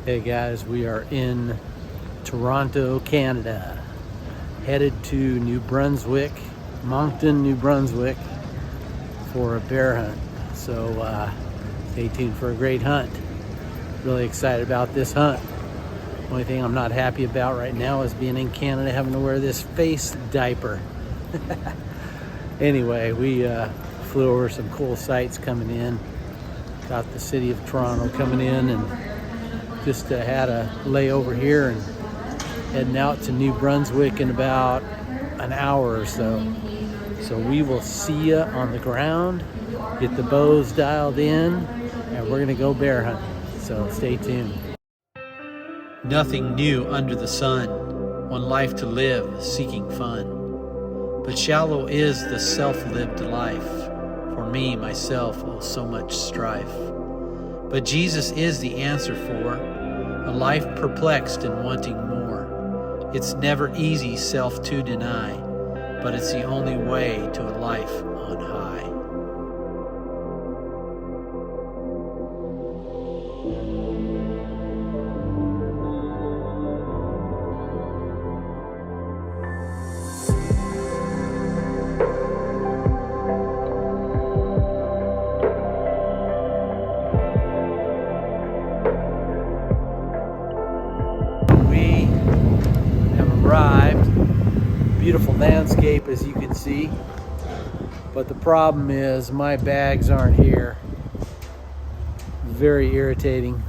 Hey guys, we are in Toronto, Canada, headed to New Brunswick, Moncton, New Brunswick for a bear hunt. So stay tuned for a great hunt. Really excited about this hunt. Only thing I'm not happy about right now is being in Canada, having to wear this face diaper. Anyway, we flew over some cool sights coming in. Got the city of Toronto coming in, and just had a layover here and heading out to New Brunswick in about an hour or so. So we will see ya on the ground, get the bows dialed in, and we're gonna go bear hunting. So stay tuned. Nothing new under the sun, one life to live, seeking fun. But shallow is the self-lived life. For me, myself, oh so much strife. But Jesus is the answer for a life perplexed and wanting more. It's never easy self to deny, but it's the only way to a life on high. Arrived. Beautiful landscape, as you can see, but the problem is my bags aren't here. Very irritating,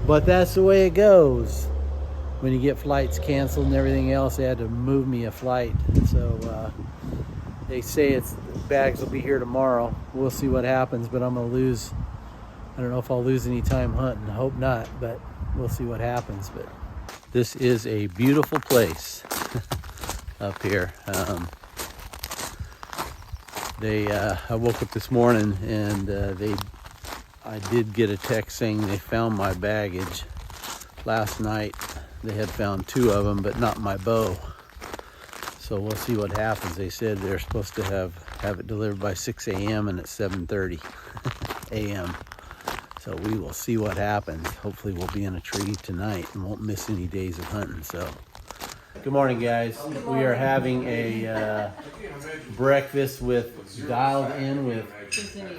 but that's the way it goes when you get flights canceled and everything else. They had to move me a flight, so they say bags will be here tomorrow. We'll see what happens, but I'm gonna lose. I don't know if I'll lose any time hunting. I hope not, but we'll see what happens. But this is a beautiful place up here. I woke up this morning and I did get a text saying they found my baggage. Last night they had found 2 of them, but not my bow. So we'll see what happens. They said they're supposed to have it delivered by 6 a.m. and it's 7:30 a.m. So we will see what happens. Hopefully we'll be in a tree tonight and won't miss any days of hunting. So, good morning, guys. We are having a breakfast dialed in with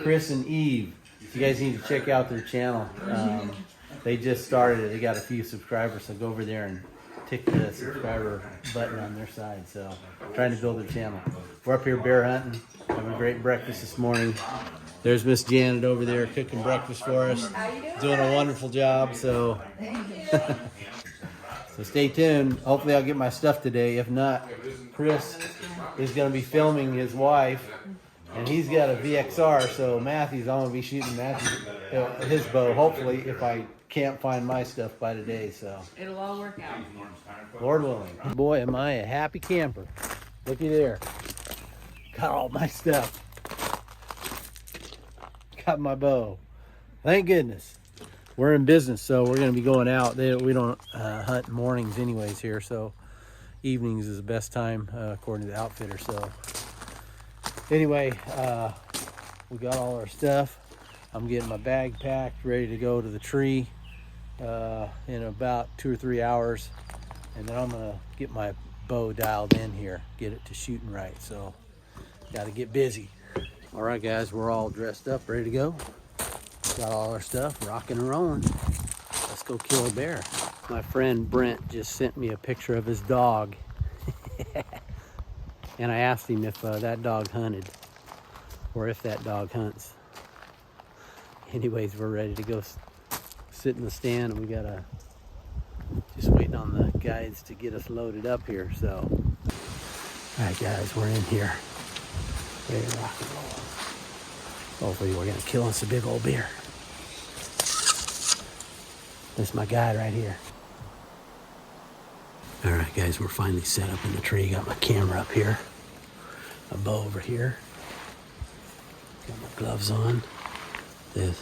Chris and Eve. You guys need to check out their channel. They just started it. They got a few subscribers, so go over there and tick the subscriber button on their side. So, trying to build their channel. We're up here bear hunting. Having a great breakfast this morning. There's Miss Janet over there cooking breakfast for us. Doing a wonderful job, so so stay tuned. Hopefully I'll get my stuff today. If not, Chris is going to be filming his wife, and he's got a VXR, so I'm going to be shooting his bow, hopefully, if I can't find my stuff by today. So it'll all work out. Lord willing. Boy, am I a happy camper. Looky there. Got all my stuff. Got my bow. Thank goodness. We're in business, so we're going to be going out. We don't hunt mornings anyways here, so evenings is the best time according to the outfitter. So anyway, we got all our stuff. I'm getting my bag packed, ready to go to the tree in about 2 or 3 hours, and then I'm going to get my bow dialed in here, get it to shooting right. So got to get busy. All right, guys, we're all dressed up, ready to go. Got all our stuff, rocking and rolling. Let's go kill a bear. My friend Brent just sent me a picture of his dog. And I asked him if that dog hunted, or if that dog hunts. Anyways, we're ready to go sit in the stand, and we gotta just waiting on the guides to get us loaded up here. So, all right, guys, we're in here. Ready to rock and roll. Hopefully we're gonna kill us a big old bear. This is my guide right here. All right, guys, we're finally set up in the tree. Got my camera up here, a bow over here. Got my gloves on. The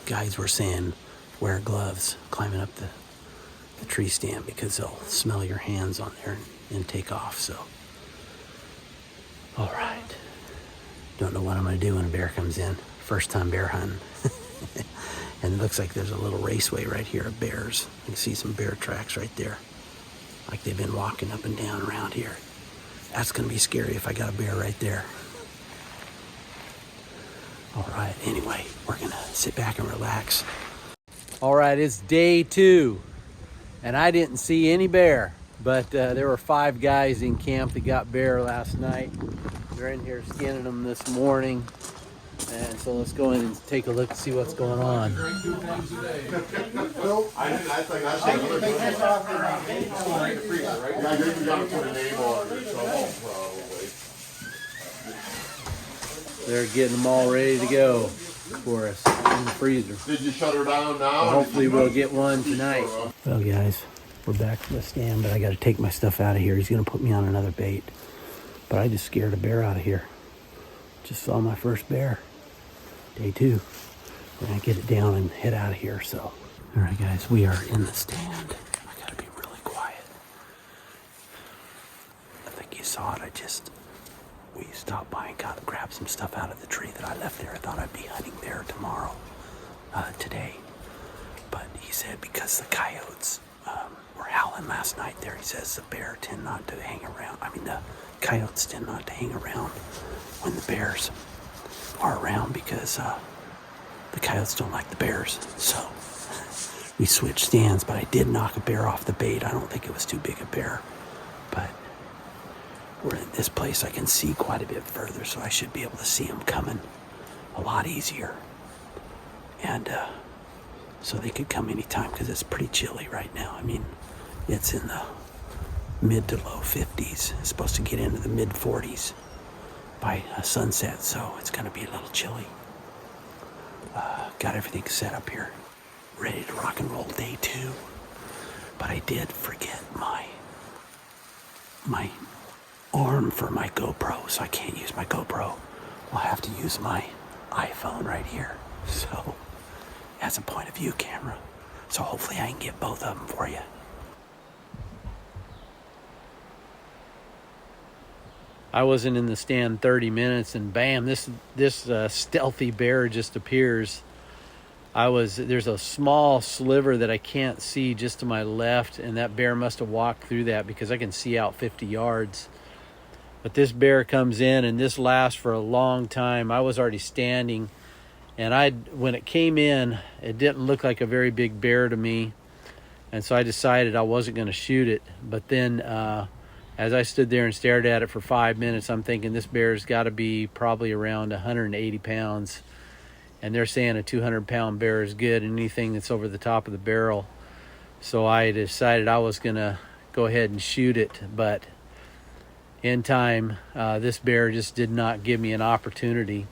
guides were saying wear gloves climbing up the tree stand because they'll smell your hands on there and take off. So, all right. Don't know what I'm gonna do when a bear comes in. First time bear hunting. And it looks like there's a little raceway right here of bears. You can see some bear tracks right there. Like they've been walking up and down around here. That's gonna be scary if I got a bear right there. All right, anyway, we're gonna sit back and relax. All right, it's day 2, and I didn't see any bear, but there were 5 guys in camp that got bear last night. They're in here skinning them this morning. And so let's go in and take a look and see what's going on. They're getting them all ready to go for us in the freezer. Did you shut her down now? So hopefully we'll get one tonight. Well, guys, we're back to the stand, but I got to take my stuff out of here. He's going to put me on another bait. But I just scared a bear out of here. Just saw my first bear. Day 2. We're going to get it down and head out of here. So, all right, guys, we are in the stand. I got to be really quiet. I think you saw it. We stopped by and grabbed some stuff out of the tree that I left there. I thought I'd be hunting bear today. But he said because the coyotes were howling last night there, he says the bear tend not to hang around. The coyotes tend not to hang around when the bears are around because the coyotes don't like the bears. So we switched stands, but I did knock a bear off the bait. I don't think it was too big a bear, but we're in this place. I can see quite a bit further, so I should be able to see them coming a lot easier. And so they could come anytime because it's pretty chilly right now. It's in the mid to low 50s. It's supposed to get into the mid 40s by sunset, so it's going to be a little chilly. Got everything set up here, ready to rock and roll day 2. But I did forget my arm for my GoPro, so I can't use my GoPro. I'll have to use my iPhone right here. So as a point of view camera. So hopefully I can get both of them for you. I wasn't in the stand 30 minutes and bam, this stealthy bear just appears. There's a small sliver that I can't see just to my left, and that bear must have walked through that because I can see out 50 yards. But this bear comes in, and this lasts for a long time. I was already standing, and when it came in, it didn't look like a very big bear to me, and so I decided I wasn't going to shoot it. But then as I stood there and stared at it for 5 minutes, I'm thinking this bear's got to be probably around 180 pounds. And they're saying a 200-pound bear is good, and anything that's over the top of the barrel. So I decided I was going to go ahead and shoot it. But in time, this bear just did not give me an opportunity.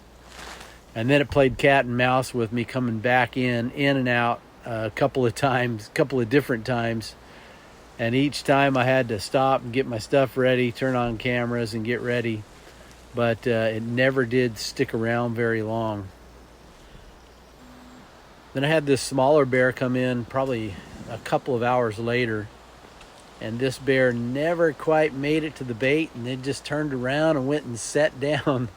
And then it played cat and mouse with me, coming back in and out a couple of different times. And each time I had to stop and get my stuff ready, turn on cameras and get ready. But it never did stick around very long. Then I had this smaller bear come in probably a couple of hours later. And this bear never quite made it to the bait, and then just turned around and went and sat down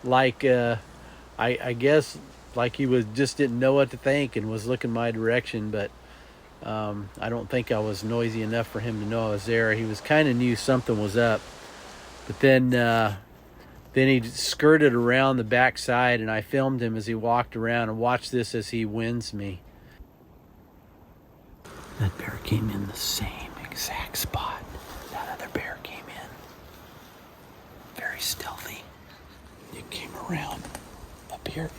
like, I guess, like he just didn't know what to think and was looking my direction. But I don't think I was noisy enough for him to know I was there. He was kind of knew something was up. But then he skirted around the backside, and I filmed him as he walked around, and watched this as he wins me. That bear came in the same exact spot that other bear came in. Very stealthy. It came around up here,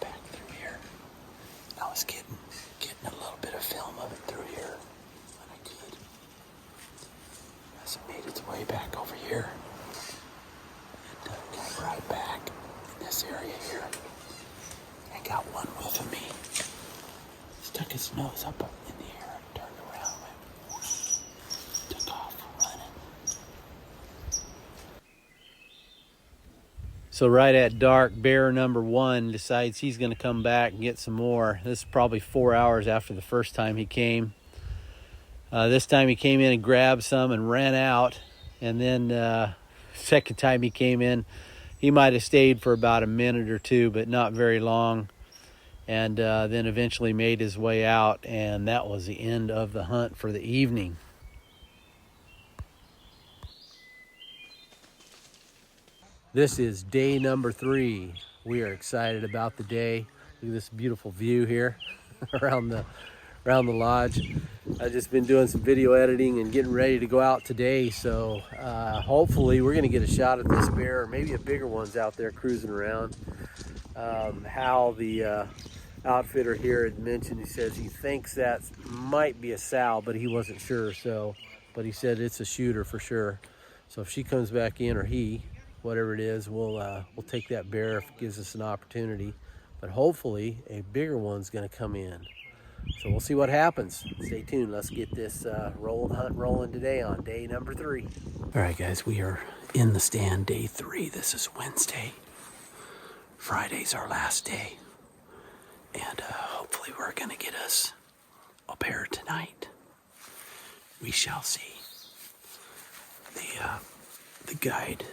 back through here. I was getting a little bit of film of it through here when I could. As it made its way back over here. And came right back in this area here. And got one whiff of me. Stuck his nose up in the air and turned around and went, took off running. So right at dark, bear number 1 decides he's going to come back and get some more. This is probably 4 hours after the first time he came. This time he came in and grabbed some and ran out. And then second time he came in, he might have stayed for about a minute or two, but not very long. and then eventually made his way out, and that was the end of the hunt for the evening. This is day number 3. We are excited about the day. Look at this beautiful view here around the lodge. I've just been doing some video editing and getting ready to go out today, so hopefully we're gonna get a shot at this bear, or maybe a bigger one's out there cruising around. Hal, the outfitter here, had mentioned, he says he thinks that might be a sow, but he wasn't sure, but he said it's a shooter for sure. So if she comes back in, or he, whatever it is, we'll take that bear if it gives us an opportunity. But hopefully a bigger one's gonna come in. So we'll see what happens. Stay tuned. Let's get this hunt rolling today on day number 3. All right, guys, we are in the stand, day 3. This is Wednesday. Friday's our last day. And hopefully we're gonna get us a bear tonight. We shall see. The guide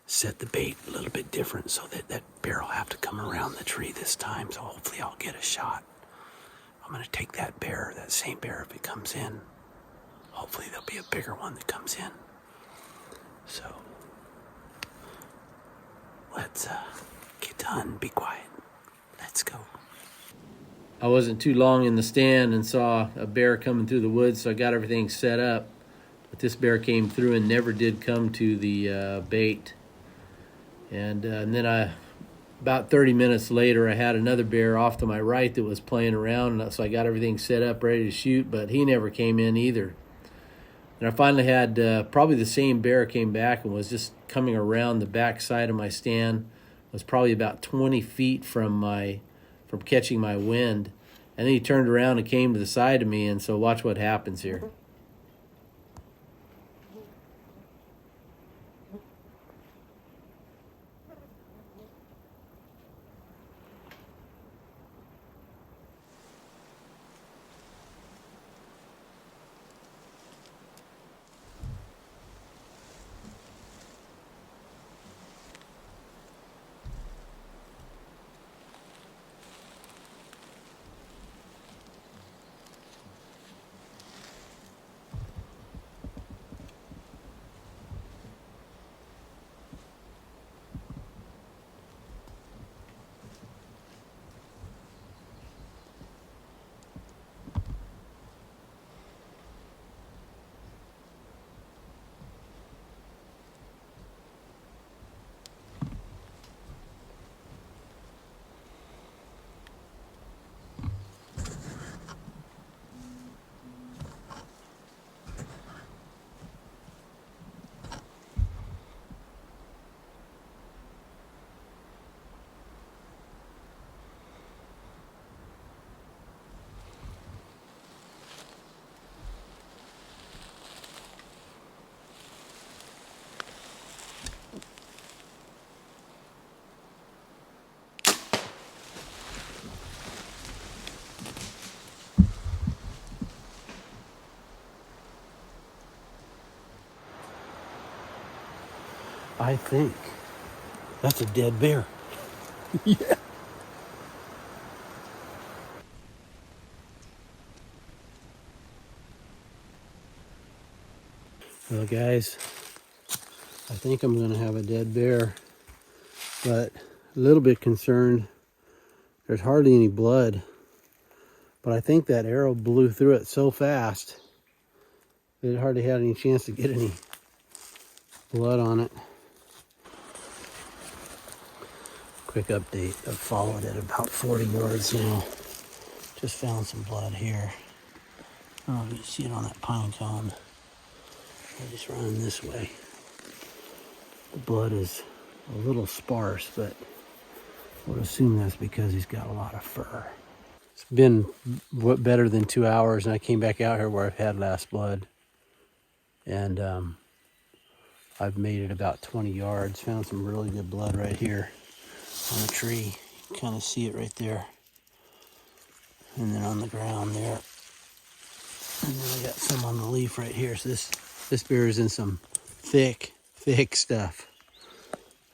set the bait a little bit different so that bear will have to come around the tree this time. So hopefully I'll get a shot. I'm gonna take that bear, that same bear, if it comes in. Hopefully there'll be a bigger one that comes in. So let's get done, be quiet. Let's go. I wasn't too long in the stand and saw a bear coming through the woods, so I got everything set up. But this bear came through and never did come to the bait. And then about 30 minutes later, I had another bear off to my right that was playing around, and so I got everything set up, ready to shoot, but he never came in either. And I finally had probably the same bear came back and was just coming around the back side of my stand. Was probably about 20 feet from catching my wind. And then he turned around and came to the side of me, and so watch what happens here. I think that's a dead bear. Yeah. Well, guys, I think I'm going to have a dead bear, but a little bit concerned. There's hardly any blood, but I think that arrow blew through it so fast that it hardly had any chance to get any blood on it. Quick update. I've followed it about 40 yards now. Just found some blood here. I don't know if you can see it on that pine cone. I just run this way. The blood is a little sparse, but I would assume that's because he's got a lot of fur. It's been better than 2 hours, and I came back out here where I've had last blood. And I've made it about 20 yards. Found some really good blood right here on the tree. You can kind of see it right there. And then on the ground there. And then I got some on the leaf right here. So this bear is in some thick stuff.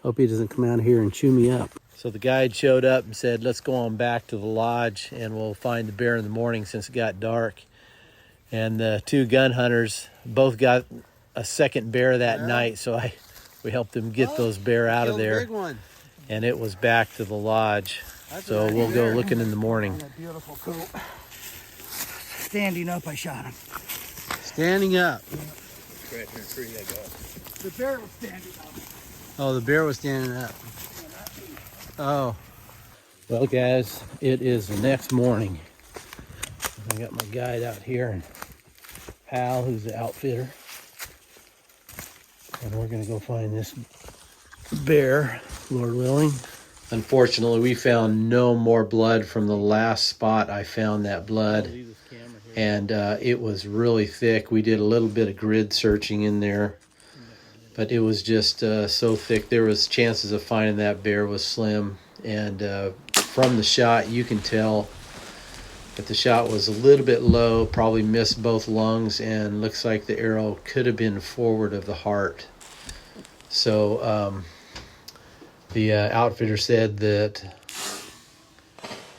Hope he doesn't come out of here and chew me up. So the guide showed up and said, let's go on back to the lodge and we'll find the bear in the morning since it got dark. And the two gun hunters both got a second bear that night, so we helped them get those bear out of there. Big one. And it was back to the lodge. So we'll go looking in the morning. Beautiful coat. Standing up, I shot him. Standing up. Right in the tree, I got. The bear was standing up. Oh, the bear was standing up. Oh. Well, guys, it is the next morning. I got my guide out here and Hal, who's the outfitter. And we're going to go find this bear, Lord willing. Unfortunately, we found no more blood from the last spot I found that blood. And it was really thick. We did a little bit of grid searching in there, but it was just so thick. There was chances of finding that bear was slim. And from the shot, you can tell that the shot was a little bit low, probably missed both lungs, and looks like the arrow could have been forward of the heart. So the outfitter said that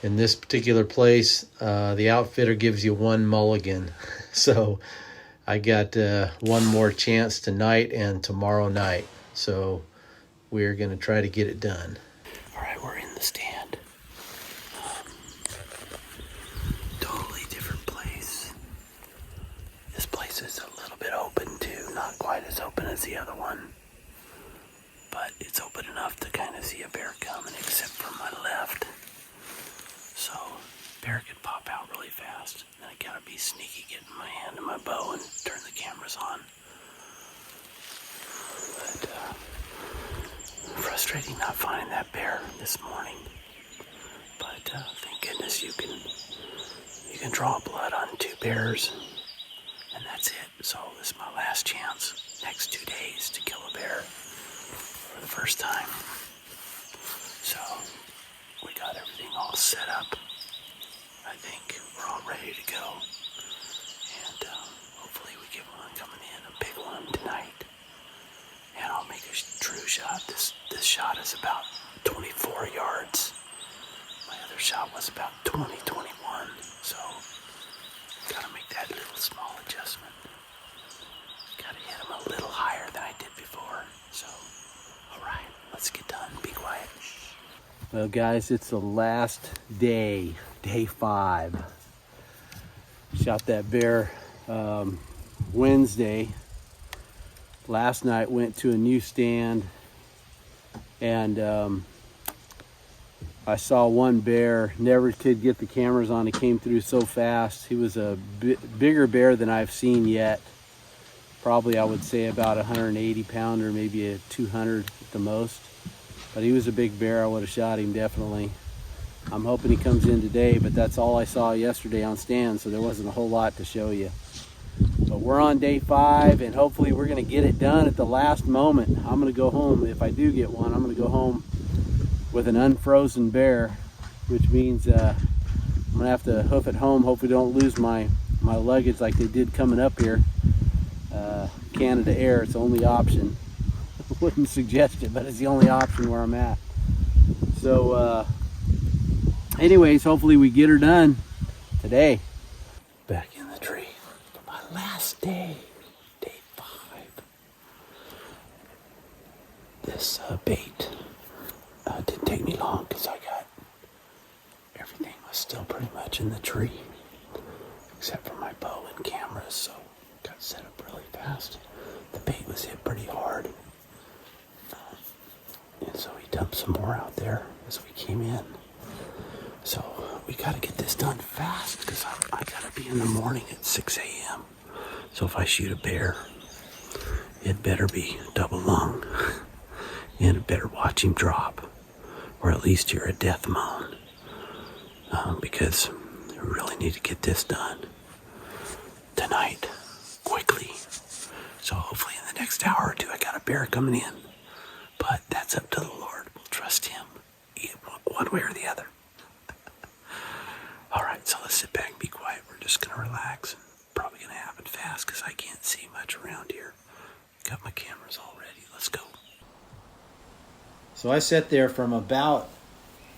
in this particular place, the outfitter gives you one mulligan. So I got one more chance tonight and tomorrow night. So we're going to try to get it done. All right, we're in the stand. Totally different place. This place is a little bit open too, not quite as open as the other one. But it's open enough to kind of see a bear coming, except from my left. So, bear could pop out really fast. And I gotta be sneaky, getting my hand in my bow and turn the cameras on. But, frustrating not finding that bear this morning. But, thank goodness you can draw blood on two bears. And that's it. So, this is my last chance. Next 2 days to kill a bear. For the first time. So we got everything all set up. I think we're all ready to go. And hopefully we get one coming in, a big one tonight. And I'll make a true shot. This shot is about 24 yards. My other shot was about 20, 21. So gotta make that little small adjustment. Gotta hit him a little higher than I did before. So alright, let's get done. Be quiet. Well, guys, it's the last day, day 5. Shot that bear Wednesday. Last night went to a new stand, and I saw one bear. Never could get the cameras on. He came through so fast. He was a bigger bear than I've seen yet. Probably I would say about 180 pounder, maybe a 200 at the most. But he was a big bear. I would have shot him definitely. I'm hoping he comes in today, but that's all I saw yesterday on stand, so there wasn't a whole lot to show you. But we're on day 5, and hopefully we're going to get it done at the last moment. I'm going to go home. If I do get one, I'm going to go home with an unfrozen bear, which means I'm going to have to hoof it home. Hopefully don't lose my luggage like they did coming up here. Canada Air, it's the only option. Wouldn't suggest it, but it's the only option where I'm at. So anyways, hopefully we get her done today. Back in the tree for my last day, day 5. This bait didn't take me long because everything was still pretty much in the tree except for my bow and cameras, so got set up really fast. The bait was hit pretty hard, and so he dumped some more out there as we came in. So we got to get this done fast because I got to be in the morning at 6 a.m. So if I shoot a bear, it better be double lung, and it better watch him drop, or at least hear a death moan, because we really need to get this done tonight, quickly. So hopefully in the next hour or two, I got a bear coming in. But that's up to the Lord. We'll trust him one way or the other. All right, so let's sit back and be quiet. We're just going to relax. And probably going to happen fast because I can't see much around here. Got my cameras all ready. Let's go. So I sat there from about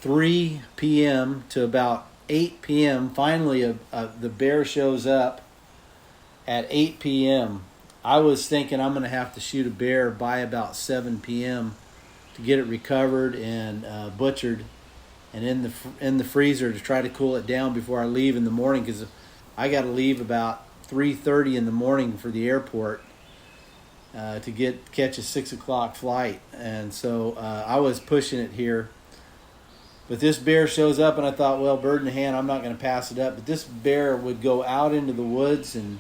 3 p.m. to about 8 p.m. Finally, the bear shows up at 8 p.m. I was thinking I'm going to have to shoot a bear by about 7 p.m. to get it recovered and butchered and in the freezer to try to cool it down before I leave in the morning, because I got to leave about 3:30 in the morning for the airport to catch a 6 o'clock flight. And so I was pushing it here. But this bear shows up, and I thought, well, bird in hand, I'm not going to pass it up. But this bear would go out into the woods and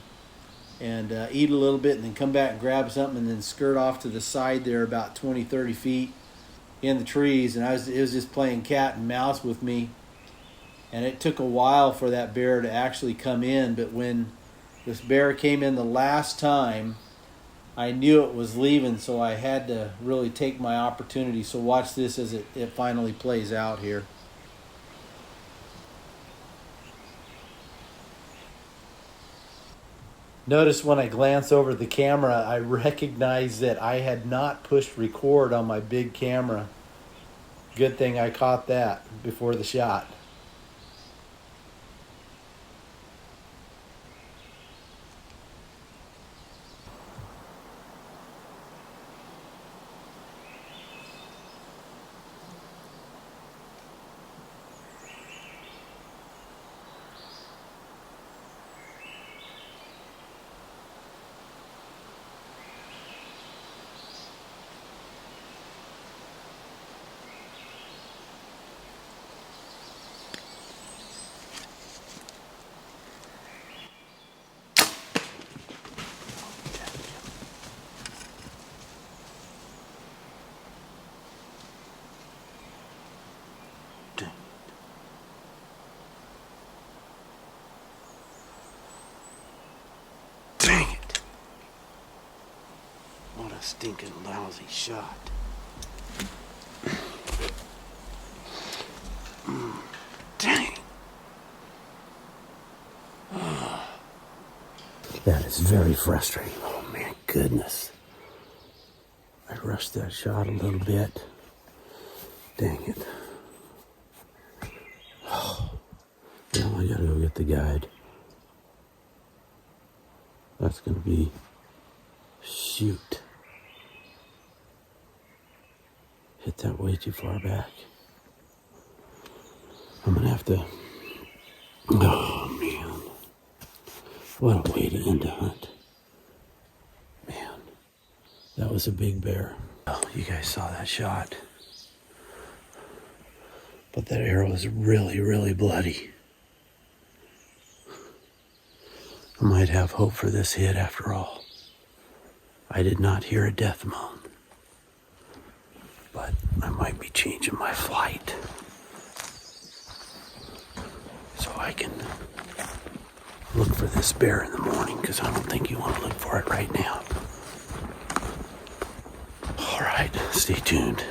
eat a little bit and then come back and grab something and then skirt off to the side there about 20, 30 feet in the trees. And it was just playing cat and mouse with me. And it took a while for that bear to actually come in. But when this bear came in the last time, I knew it was leaving, so I had to really take my opportunity. So watch this as it finally plays out here. Notice when I glance over the camera, I recognize that I had not pushed record on my big camera. Good thing I caught that before the shot. Dang it. What a stinking lousy shot. Dang. That is very frustrating. Oh, man, goodness. I rushed that shot a little bit. Dang it. Oh. Now I gotta go get the guide. That's gonna be... Shoot. Hit that way too far back. I'm gonna have to... Oh, man. What a way to end a hunt. Man, that was a big bear. Oh, you guys saw that shot. But that arrow was really, really bloody. I might have hope for this hit after all. I did not hear a death moan. But I might be changing my flight so I can look for this bear in the morning, because I don't think you want to look for it right now. All right, stay tuned.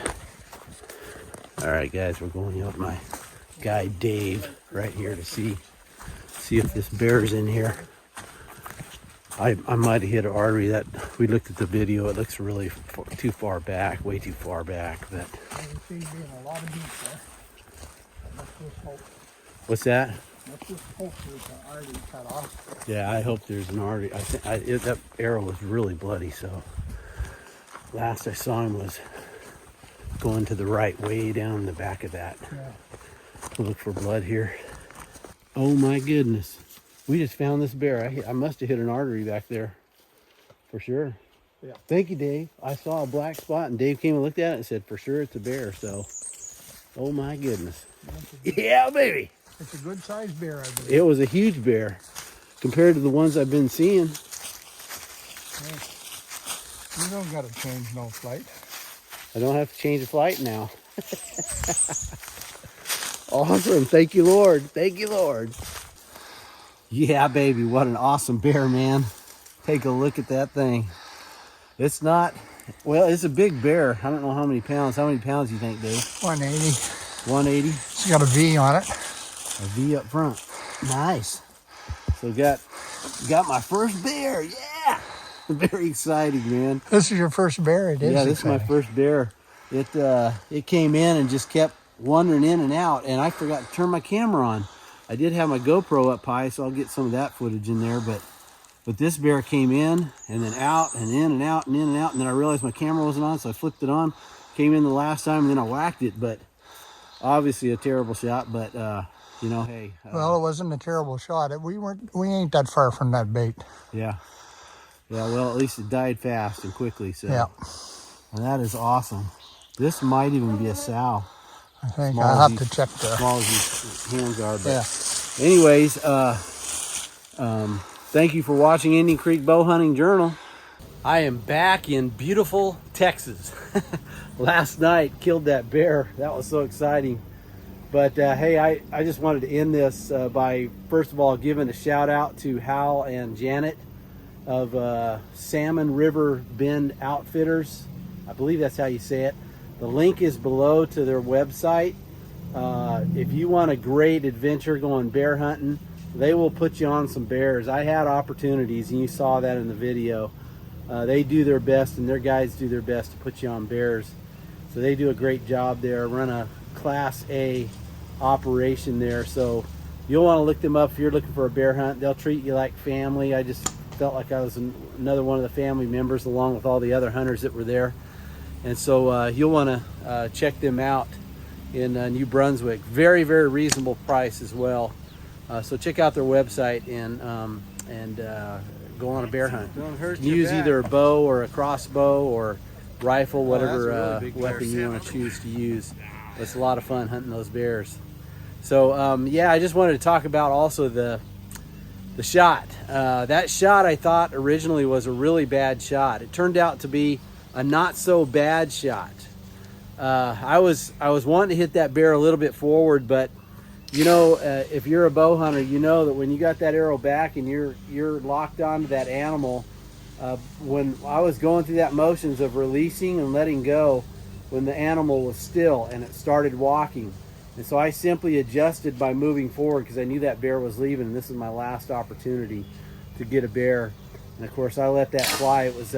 All right, guys, we're going out with my guy Dave right here to see if this bear's in here. I might have hit an artery. That we looked at the video. It looks really too far back, way too far back. But I can see being a lot of heat there. Let's just hope. What's that? Let's just hope there's an artery cut off. Yeah, I hope there's an artery. I think that arrow was really bloody. So last I saw him was going to the right, way down the back of that. Yeah. We'll look for blood here. Oh my goodness. We just found this bear. I must have hit an artery back there for sure. Yeah. Thank you, Dave. I saw a black spot and Dave came and looked at it and said, for sure it's a bear. So, oh my goodness. Yeah, baby. It's a good sized bear, I believe. It was a huge bear compared to the ones I've been seeing. Yeah. You don't got to change no flight. I don't have to change the flight now. Awesome. Thank you, Lord. Thank you, Lord. Yeah, baby. What an awesome bear, man. Take a look at that thing. It's not, well, it's a big bear. I don't know how many pounds. How many pounds do you think, Dave? 180. 180? It's got a V on it. A V up front. Nice. So got my first bear. Yeah. Very exciting, man. This is your first bear, it is. Yeah, this is my first bear. It came in and just kept wandering in and out, and I forgot to turn my camera on. I did have my GoPro up high, so I'll get some of that footage in there, but this bear came in and then out and in and out and in and out, and then I realized my camera wasn't on, so I flipped it on. Came in the last time, and then I whacked it, but obviously a terrible shot, but you know, hey. Well, it wasn't a terrible shot. We ain't that far from that bait. Yeah. Yeah, well, at least it died fast and quickly, so. Yeah. And that is awesome. This might even be a sow. I think I'll have to check the... Small as these hands are, but yeah. anyways, thank you for watching Indian Creek Bow Hunting Journal. I am back in beautiful Texas. Last night, killed that bear. That was so exciting. But hey, I just wanted to end this by, first of all, giving a shout out to Hal and Janet of Salmon River Bend Outfitters. I believe that's how you say it. The link is below to their website. If you want a great adventure going bear hunting, they will put you on some bears. I had opportunities, and you saw that in the video. They do their best, and their guides do their best to put you on bears. So they do a great job there, run a Class A operation there. So you'll want to look them up if you're looking for a bear hunt. They'll treat you like family. I just felt like I was another one of the family members along with all the other hunters that were there. And so you'll want to check them out in New Brunswick. Very, very reasonable price as well. So check out their website and go on a bear hunt. Use either a bow or a crossbow or rifle, whatever weapon you want to choose to use. It's a lot of fun hunting those bears. So yeah, I just wanted to talk about also the shot. That shot I thought originally was a really bad shot. It turned out to be a not so bad shot. I was wanting to hit that bear a little bit forward, but you know, if you're a bow hunter, you know that when you got that arrow back and you're locked onto that animal, when I was going through that motions of releasing and letting go, when the animal was still and it started walking, and so I simply adjusted by moving forward because I knew that bear was leaving, and this is my last opportunity to get a bear. And of course, I let that fly. It was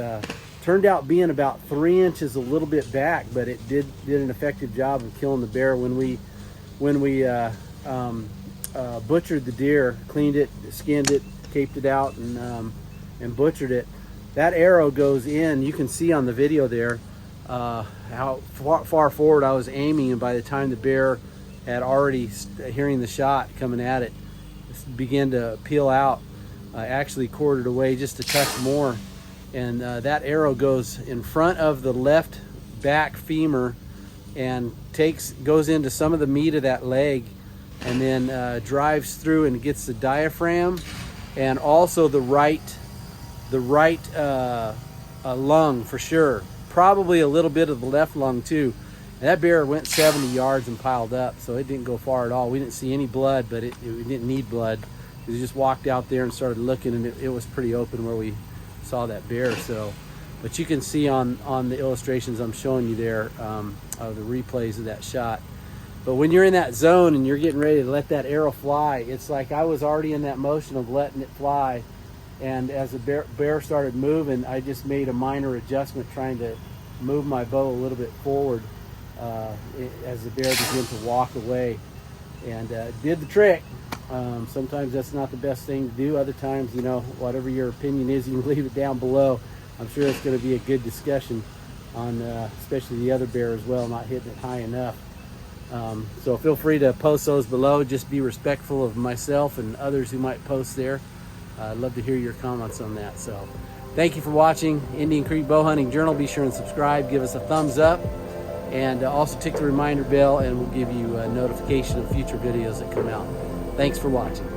turned out being about 3 inches, a little bit back, but it did an effective job of killing the bear. When we butchered the deer, cleaned it, skinned it, caped it out, and butchered it, that arrow goes in. You can see on the video there how far forward I was aiming, and by the time the bear had already, hearing the shot coming at it, began to peel out. I actually quartered away just a touch more, and that arrow goes in front of the left back femur and goes into some of the meat of that leg, and then drives through and gets the diaphragm and also the right lung for sure. Probably a little bit of the left lung too. And that bear went 70 yards and piled up, so it didn't go far at all. We didn't see any blood, but it didn't need blood. We just walked out there and started looking, and it was pretty open where we saw that bear. So, but you can see on the illustrations I'm showing you there, the replays of that shot. But when you're in that zone and you're getting ready to let that arrow fly, it's like I was already in that motion of letting it fly. And as the bear started moving, I just made a minor adjustment, trying to move my bow a little bit forward as the bear began to walk away, and did the trick. Sometimes that's not the best thing to do. Other times, you know, whatever your opinion is, you can leave it down below. I'm sure it's going to be a good discussion on especially the other bear as well, not hitting it high enough. So feel free to post those below. Just be respectful of myself and others who might post there. I'd love to hear your comments on that. So thank you for watching Indian Creek Bow Hunting Journal. Be sure and subscribe, give us a thumbs up, and also tick the reminder bell, and we'll give you a notification of future videos that come out. Thanks for watching.